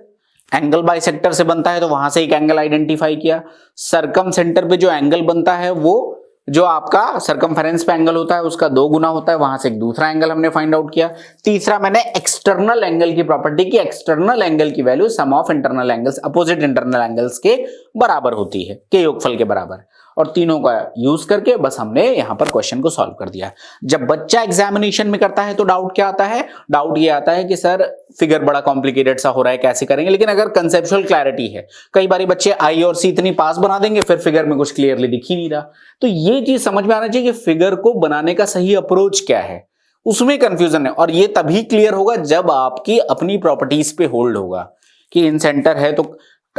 एंगल बाइसेक्टर से बनता है तो वहां से एक एंगल आइडेंटिफाई किया। सरकम सेंटर पे जो एंगल बनता है वो जो आपका सरकमफेरेंस पे एंगल होता है उसका 2 गुना होता है, वहां से एक दूसरा एंगल हमने फाइंड आउट किया। तीसरा मैंने एक्सटर्नल एंगल की प्रॉपर्टी की, एक्सटर्नल एंगल की value sum of internal angles opposite internal angles के बराबर होती है, के योगफल के बराबर। और तीनों का यूज करके बस हमने यहां पर क्वेश्चन को सॉल्व कर दिया। जब बच्चा एग्जामिनेशन में करता है तो डाउट क्या आता है? डाउट ये आता है कि सर फिगर बड़ा कॉम्प्लिकेटेड सा हो रहा है, कैसे करेंगे? लेकिन अगर कंसेप्चुअल क्लैरिटी है, कई बार बच्चे आई और सी इतनी पास बना देंगे फिर फिगर में कुछ क्लियरली दिख ही नहीं रहा। तो ये चीज समझ में आना चाहिए कि फिगर को बनाने का सही अप्रोच क्या है, उसमें कंफ्यूजन है। और ये तभी क्लियर होगा जब आपकी अपनी प्रॉपर्टीज पे होल्ड होगा कि इन सेंटर है तो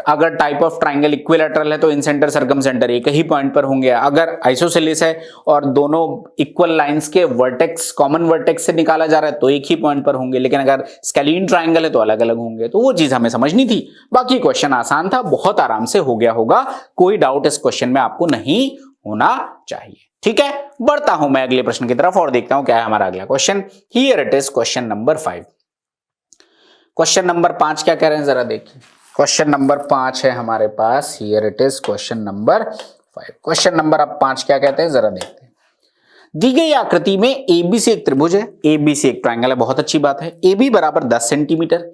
अगर टाइप ऑफ ट्राइंगल इक्विलैटरल है तो इन सेंटर सर्कम सेंटर एक ही पॉइंट पर होंगे। अगर आइसोसेलेस है और दोनों इक्वल लाइंस के वर्टेक्स कॉमन वर्टेक्स से निकाला जा रहा है तो एक ही पॉइंट पर होंगे। लेकिन अगर स्केलिन ट्राइंगल है तो अलग अलग होंगे। तो वो चीज हमें समझनी थी। बाकी क्वेश्चन आसान था, बहुत आराम से हो गया होगा, कोई डाउट इस क्वेश्चन में आपको नहीं होना चाहिए। ठीक है, बढ़ता हूं मैं अगले प्रश्न की तरफ और देखता हूं क्या है हमारा अगला question. Here it is question number 5। Question number 5 क्या कह रहे हैं जरा देखिए। क्वेश्चन नंबर 5 है हमारे पास। Here it is question number 5। Question number अब 5 क्या कहते हैं जरा देखते हैं। दी गई आकृति में एबीसी एक त्रिभुज है, एबीसी एक ट्राइंगल है, बहुत अच्छी बात है। AB बराबर 10 सेंटीमीटर,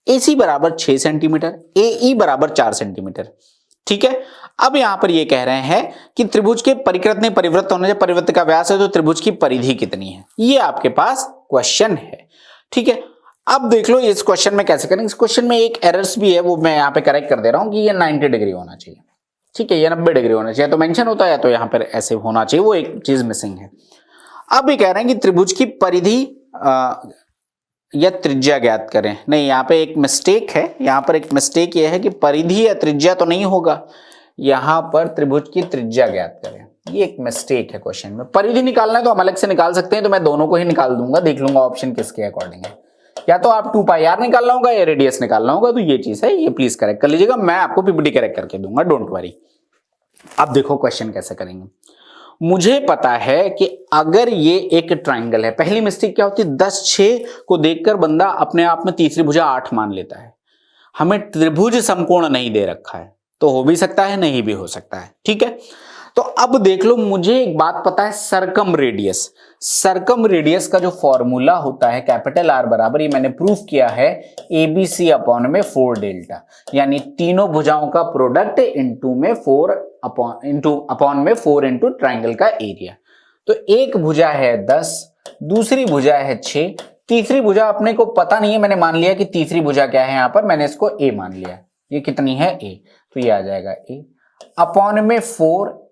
AC बराबर 6 सेंटीमीटर, AE बराबर 4 सेंटीमीटर। ठीक है, अब यहां पर ये कह रहे हैं कि त्रिभुज के परिकृत ने परिवृत्त होने से परिवृत्त का व्यास है तो त्रिभुज की परिधि कितनी है, ये आपके पास क्वेश्चन है। ठीक है, अब देख लो इस क्वेश्चन में कैसे करेंगे। इस क्वेश्चन में एक एरर्स भी है, वो मैं यहाँ पे करेक्ट कर दे रहा हूँ कि ये 90 डिग्री होना चाहिए। ठीक है, ये 90 डिग्री होना चाहिए तो मेंशन होता है, तो यहाँ पर ऐसे होना चाहिए, वो एक चीज मिसिंग है। अब ये कह रहे हैं कि त्रिभुज की परिधि या त्रिज्या ज्ञात करें। नहीं, यहाँ पे एक मिस्टेक है, यहाँ पर एक मिस्टेक ये है कि परिधि या त्रिज्या तो नहीं होगा, यहाँ पर त्रिभुज की त्रिज्या ज्ञात करें, ये एक मिस्टेक है क्वेश्चन में। परिधि निकालना है तो हम अलग से निकाल सकते हैं, तो मैं दोनों को ही निकाल दूंगा, देख लूंगा ऑप्शन किसके अकॉर्डिंग है। या तो आप 2πr निकालना होगा या रेडियस निकालना होगा, तो ये चीज है, ये प्लीज करेक्ट कर लीजिएगा, मैं आपको पीपीटी करेक्ट करके दूंगा, डोंट वरी। अब देखो क्वेश्चन कैसे करेंगे। मुझे पता है कि अगर ये एक ट्राइंगल है, पहली मिस्टेक क्या होती है, 10 6 को देखकर बंदा अपने आप में तीसरी भुजा 8 मान लेता है। हमें त्रिभुज समकोण नहीं दे रखा है, तो हो भी सकता है नहीं भी हो सकता है। ठीक है, तो अब देख लो, मुझे एक बात पता है, सरकम रेडियस। सरकम रेडियस का जो फॉर्मूला होता है कैपिटल R बराबर, ये मैंने प्रूफ किया है, ABC अपॉन में 4 डेल्टा, यानी तीनों भुजाओं का प्रोडक्ट इनटू में 4 अपॉन में 4 इनटू ट्राइंगल का एरिया। तो एक भुजा है 10, दूसरी भुजा है 6, तीसरी भुजा अपने को पता नहीं है, मैंने मान लिया कि तीसरी भुजा क्या है, यहां पर मैंने इसको A मान लिया। ये कितनी है? A, तो ये आ जाएगा A अपॉन में 4।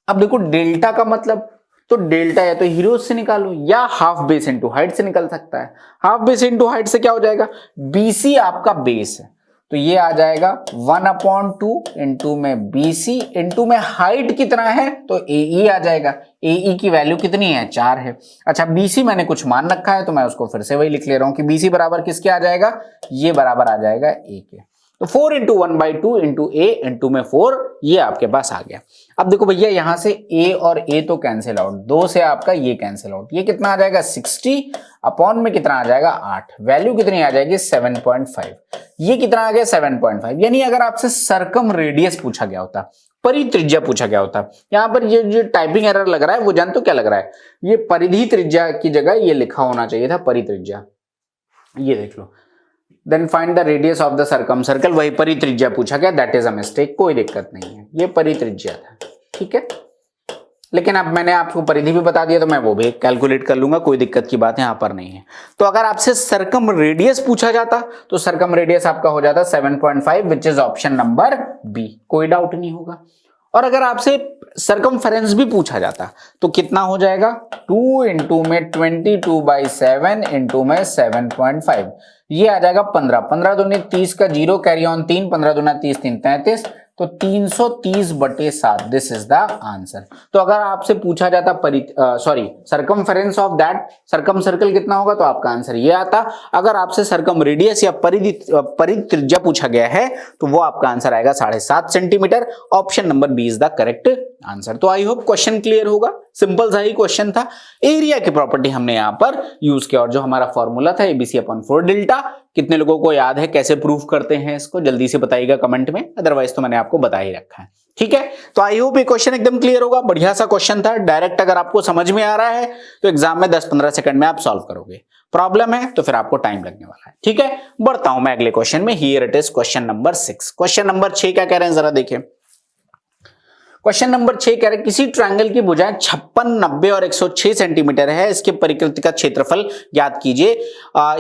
अब देखो डेल्टा का मतलब, तो डेल्टा या तो हीरोज से निकालो या हाफ बेस इंटू हाइट से निकल सकता है। हाफ बेस इंटू हाइट से क्या हो जाएगा, BC आपका बेस है, तो ये आ जाएगा 1/2 इंटू में BC इंटू में हाइट कितना है, तो AE आ जाएगा। AE की वैल्यू कितनी है? 4 है। अच्छा, BC मैंने कुछ मान रखा है तो मैं उसको फिर से वही लिख ले रहा हूं कि BC बराबर किसके आ जाएगा, ये बराबर आ जाएगा A के। तो 4 इंटू 1/2 इंटू A इंटू में 4, ये आपके पास आ गया। अब देखो भैया, यहां से A और A तो कैंसिल आउट, 2 से आपका ये कैंसिल आउट, ये कितना आ जाएगा 60 अपॉन में कितना आ जाएगा 8, वैल्यू कितनी आ जाएगी 7.5, ये कितना आ गया 7.5। यानी अगर आपसे सरकम रेडियस पूछा गया होता, परित्रिज्या पूछा गया होता, यहाँ पर ये जो टाइपिंग एरर लग रहा है वो जानते हो क्या लग रहा है, ये परिधि त्रिज्या की जगह ये लिखा होना चाहिए था परित्रिज्या। ये देख लो, then find the radius of the circumcircle, वही परित्रिज्या पूछा गया, दैट इज अ मिस्टेक, कोई दिक्कत नहीं है, ये परित्रिज्या था। ठीक है, लेकिन अब मैंने आपको परिधि भी बता दिया तो मैं वो भी कैलकुलेट कर लूंगा, कोई दिक्कत की बात यहां पर नहीं है। तो अगर आपसे सरकम रेडियस पूछा जाता तो सरकम रेडियस आपका हो जाता 7.5, which is option number B, कोई डाउट नहीं होगा। और अगर आपसे सरकमफेरेंस भी पूछा जाता तो कितना हो जाएगा, 2 इंटू में 22/7 इंटू में 7.5, ये आ जाएगा 15, 15 दूनी 30 का 0 कैरी ऑन 3, 15 दूना 30, 3 33, तो 330/7 दिस इज द आंसर। तो अगर आपसे पूछा जाता circumference of that circum circle कितना होगा, तो आपका आंसर ये आता। अगर आपसे सर्कम रेडियस या परिधि त्रिज्या पूछा गया है तो वो आपका आंसर आएगा 7.5 centimetre. Option number B is the correct answer. तो आई होप क्वेश्चन क्लियर होगा, सिंपल सा ही क्वेश्चन था। एरिया की प्रॉपर्टी हमने यहां पर यूज किया और जो हमारा फॉर्मूला था ABC/4 डेल्टा, कितने लोगों को याद है, कैसे प्रूफ करते हैं इसको जल्दी से बताइएगा कमेंट में, अदरवाइज तो मैंने आपको बता ही रखा है। ठीक है, तो आई होप ये क्वेश्चन एकदम क्लियर होगा। बढ़िया सा क्वेश्चन था, डायरेक्ट अगर आपको समझ में आ रहा है तो एग्जाम में 10-15 सेकंड में आप सॉल्व करोगे। प्रॉब्लम है तो फिर आपको टाइम लगने वाला है। ठीक है, बढ़ता हूं मैं अगले क्वेश्चन में। Here it is question number 6। Question number 6 क्या कह रहे हैं जरा देखिए। क्वेश्चन नंबर 6 कह रहे हैं किसी ट्रायंगल की भुजाएं 56, 90 और 106 सेंटीमीटर है, इसके परिवृत्त का क्षेत्रफल ज्ञात कीजिए।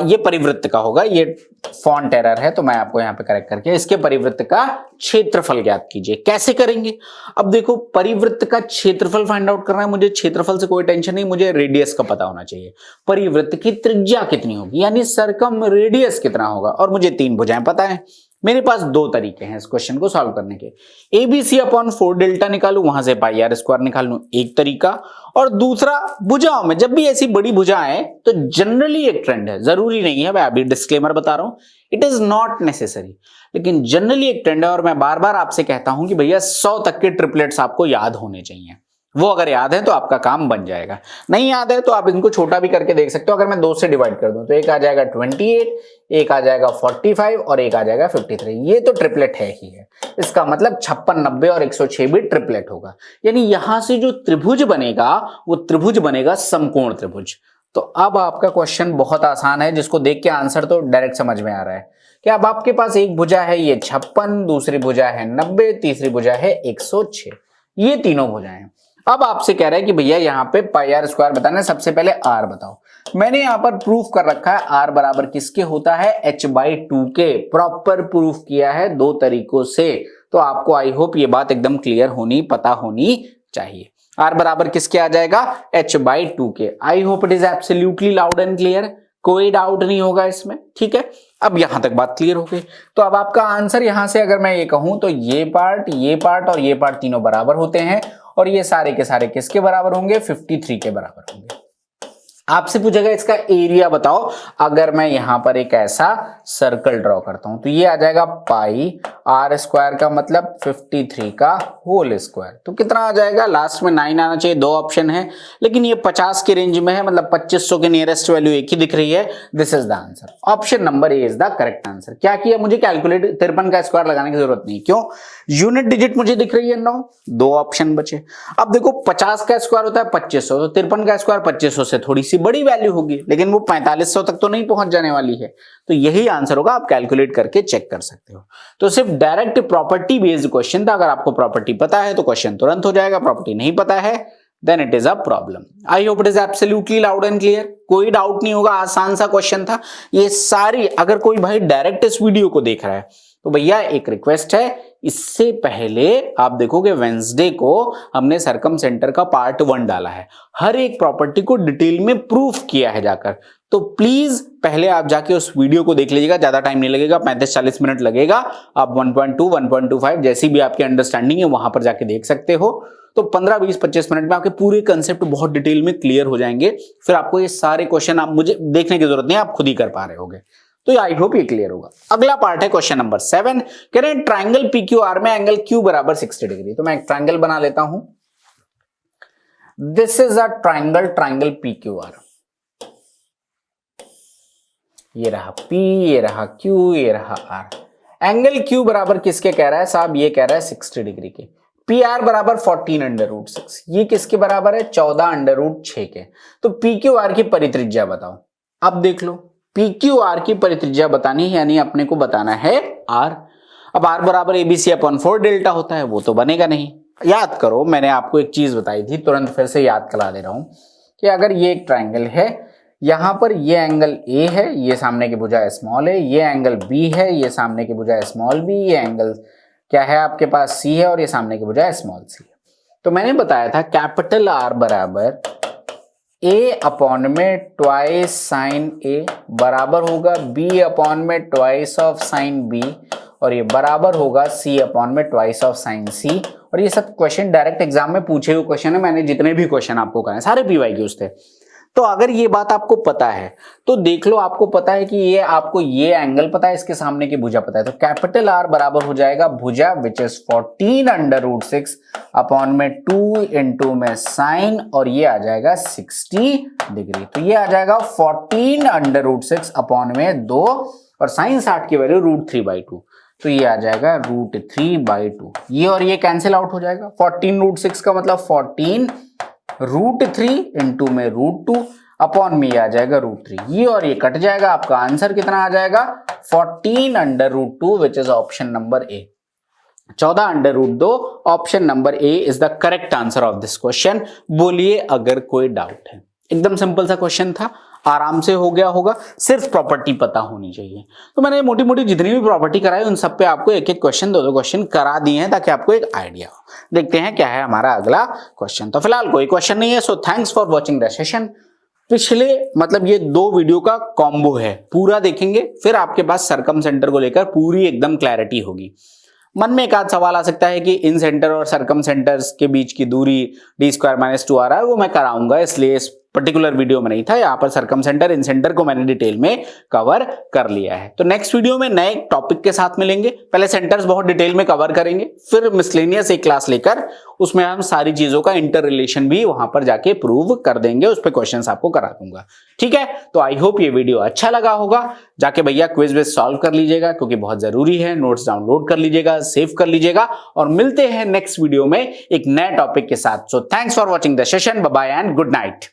ये परिवृत्त का होगा, ये फॉन्ट एरर है तो मैं आपको यहां पे करेक्ट करके, इसके परिवृत्त का क्षेत्रफल ज्ञात कीजिए। कैसे करेंगे, अब देखो परिवृत्त का क्षेत्रफल फाइंड आउट करना है मुझे। क्षेत्रफल से कोई टेंशन नहीं, मुझे रेडियस का पता होना चाहिए। परिवृत्त की त्रिज्या कितनी होगी यानी सर्कम रेडियस कितना होगा, और मुझे 3 भुजाएं पता है। मेरे पास 2 तरीके हैं इस क्वेश्चन को सॉल्व करने के। ABC/4 डेल्टा निकालू, वहां से πr² निकाल लूं, एक तरीका। और दूसरा, भुजाओं में जब भी ऐसी बड़ी भुजा आए तो जनरली एक ट्रेंड है, जरूरी नहीं है, मैं अभी डिस्क्लेमर बता रहा हूं, इट इज नॉट नेसेसरी, लेकिन जनरली एक ट्रेंड है। और मैं बार बार आपसे कहता हूं कि भैया 100 तक के ट्रिपलेट्स आपको याद होने चाहिए। वो अगर याद है तो आपका काम बन जाएगा, नहीं याद है तो आप इनको छोटा भी करके देख सकते हो। अगर मैं 2 से डिवाइड कर दूं तो एक आ जाएगा 28, एक आ जाएगा 45 और एक आ जाएगा 53। ये तो ट्रिपलेट है ही है, इसका मतलब 56, 90 और 106 भी ट्रिपलेट होगा। यानी यहां से जो त्रिभुज बनेगा वो त्रिभुज बनेगा समकोण त्रिभुज। तो अब आपका क्वेश्चन बहुत आसान है, जिसको देख के आंसर तो डायरेक्ट समझ में आ रहा है कि अब आपके पास एक भुजा है ये 56, दूसरी भुजा है 90, तीसरी भुजा है 106, ये तीनों भुजाएं हैं। अब आपसे कह रहा है कि भैया यहाँ पे πr² बताना है। सबसे पहले r बताओ। मैंने यहां पर प्रूफ कर रखा है r बराबर किसके होता है, h/2 के। प्रॉपर प्रूफ किया है 2 तरीकों से, तो आपको आई होप ये बात एकदम क्लियर होनी, पता होनी चाहिए। r बराबर किसके आ जाएगा, h/2 के। आई hope it is absolutely loud and clear, कोई डाउट नहीं होगा इसमें। ठीक है, अब यहां तक बात क्लियर हो गई। तो अब आपका आंसर यहां से अगर मैं ये कहूं तो ये पार्ट और ये पार्ट तीनों बराबर होते हैं, और ये सारे के सारे किसके बराबर होंगे, 53 के बराबर होंगे। आपसे पूछेगा इसका एरिया बताओ। अगर मैं यहां पर एक ऐसा सर्कल ड्रॉ करता हूं तो ये आ जाएगा πr² का मतलब 53 का होल स्क्वायर। तो कितना आ जाएगा, लास्ट में 9 आना चाहिए, 2 ऑप्शन है, लेकिन ये 50 के रेंज में है, मतलब 2500 के नियरेस्ट वैल्यू एक ही दिख रही है। This is the answer, option number A is the correct answer. क्या किया, मुझे कैलकुलेट 53 का स्क्वायर लगाने की जरूरत नहीं, क्यों, यूनिट डिजिट मुझे दिख रही है 9, 2 ऑप्शन बचे। अब देखो 50 का स्क्वायर होता है 2500, तो 53 का स्क्वायर 2500 से थोड़ी सी बड़ी वैल्यू होगी, लेकिन वो 4500 तक तो नहीं पहुंच जाने वाली है। तो यही आंसर होगा, आप कैलकुलेट करके चेक कर सकते हो। तो सिर्फ डायरेक्ट प्रॉपर्टी बेस्ड क्वेश्चन था। अगर आपको प्रॉपर्टी पता है तो क्वेश्चन तुरंत हो जाएगा, प्रॉपर्टी नहीं पता है then it is a problem. I hope it is absolutely loud and clear, कोई डाउट नहीं होगा, आसान सा क्वेश्चन था ये सारी। अगर कोई भाई डायरेक्ट इस वीडियो को देख रहा है तो भैया एक रिक्वेस्ट है, इससे पहले आप देखोगे वेंसडे को हमने सरकम सेंटर का पार्ट 1 डाला है, हर एक प्रॉपर्टी को डिटेल में प्रूफ किया है जाकर। तो प्लीज पहले आप जाके उस वीडियो को देख लीजिएगा, ज्यादा टाइम नहीं लगेगा, 35-40 मिनट लगेगा। आप 1.2, 1.25 जैसी भी आपकी अंडरस्टैंडिंग है वहां पर जाके देख सकते हो। तो 15-20-25 मिनट में आपके पूरे कंसेप्ट बहुत डिटेल में क्लियर हो जाएंगे। फिर आपको ये सारे क्वेश्चन आप मुझे देखने की जरूरत नहीं, आप खुद ही कर पा रहे होगे। तो आई होप ये क्लियर होगा। अगला पार्ट है क्वेश्चन नंबर 7, कह रहे हैं ट्राइंगल PQR में एंगल Q बराबर 60 डिग्री। तो मैं एक ट्राइंगल बना लेता हूं, this is a triangle PQR। ये रहा P, ये रहा Q, ये रहा R। एंगल Q बराबर किसके कह रहा है साहब, ये कह रहा है 60 डिग्री के। PR बराबर 14√6, ये किसके बराबर है, 14√6 के। तो PQR की परित्रिज्या बताओ। अब देख लो, PQR की परित्रिज्या बतानी है, यानी अपने को बताना है R। अब R बराबर ABC/4 डेल्टा होता है, वो तो बनेगा नहीं। याद करो, मैंने आपको एक चीज बताई थी, तुरंत फिर से याद करा दे रहा हूं कि अगर ये एक ट्राइंगल है, यहां पर ये एंगल A है, ये सामने की भुजा स्मॉल है, ये एंगल B है, ये सामने की भुजा स्मॉल b, ये एंगल क्या है आपके पास C है और ये सामने की बजाय स्मॉल c है। तो मैंने बताया था कैपिटल R बराबर A अपॉन में ट्वाइस साइन A बराबर होगा B अपॉन में ट्वाइस ऑफ साइन B और ये बराबर होगा C अपॉन में ट्वाइस ऑफ साइन C। और ये सब क्वेश्चन डायरेक्ट एग्जाम में पूछे हुए क्वेश्चन है, मैंने जितने भी क्वेश्चन आपको कराए सारे PYQs थे। तो अगर ये बात आपको पता है तो देख लो, आपको पता है कि ये आपको ये एंगल पता है, इसके सामने की भुजा पता है, तो कैपिटल R बराबर हो जाएगा भुजा which is 14 under root 6 upon में 2 इंटू में साइन और ये आ जाएगा 60 डिग्री। तो ये आ जाएगा 14 अंडर रूट 6 अपॉन में 2 और साइन 60 की वैल्यू √3/2, तो ये आ जाएगा √3/2। ये और ये कैंसिल आउट हो जाएगा। 14 √6 का मतलब 14 √3 इंटू में √2 अपॉन में ये आ जाएगा √3। ये और ये कट जाएगा, आपका आंसर कितना आ जाएगा 14 under √2 which is option number A. 14 under √2 option number A is the correct answer of this question. बोलिए अगर कोई डाउट है। एकदम सिंपल सा क्वेश्चन था, आराम से हो गया होगा, सिर्फ प्रॉपर्टी पता होनी चाहिए। तो मैंने मोटी मोटी जितनी भी प्रॉपर्टी कराई उन सब पे आपको एक एक क्वेश्चन, दो क्वेश्चन करा दिए हैं ताकि आपको एक आइडिया हो। देखते हैं क्या है हमारा अगला क्वेश्चन। तो फिलहाल कोई क्वेश्चन नहीं है, सो thanks for watching the session. पिछले मतलब ये 2 वीडियो का कॉम्बो है, पूरा देखेंगे फिर आपके पास सरकम सेंटर को लेकर पूरी एकदम क्लैरिटी होगी। मन में एक आध सवाल आ सकता है कि इन सेंटर और सरकम सेंटर्स के बीच की दूरी d² - 2 आ रहा है, वो मैं कराऊंगा, इसलिए इस पर्टिकुलर वीडियो में नहीं था। यहाँ पर सरकम सेंटर इन सेंटर को मैंने डिटेल में कवर कर लिया है। तो नेक्स्ट वीडियो में नए टॉपिक के साथ मिलेंगे। पहले सेंटर्स बहुत डिटेल में कवर करेंगे, फिर मिसलेनियस एक क्लास लेकर उसमें हम सारी चीजों का इंटर रिलेशन भी वहां पर जाके प्रूव कर देंगे, उस पर क्वेश्चन आपको करा दूंगा। ठीक है, तो आई होप ये वीडियो अच्छा लगा होगा। जाके भैया क्विज विज सॉल्व कर लीजिएगा क्योंकि बहुत जरूरी है। नोट्स डाउनलोड कर लीजिएगा, सेव कर लीजिएगा और मिलते हैं नेक्स्ट वीडियो में एक नए टॉपिक के साथ। So thanks for watching the session, bye bye and good night.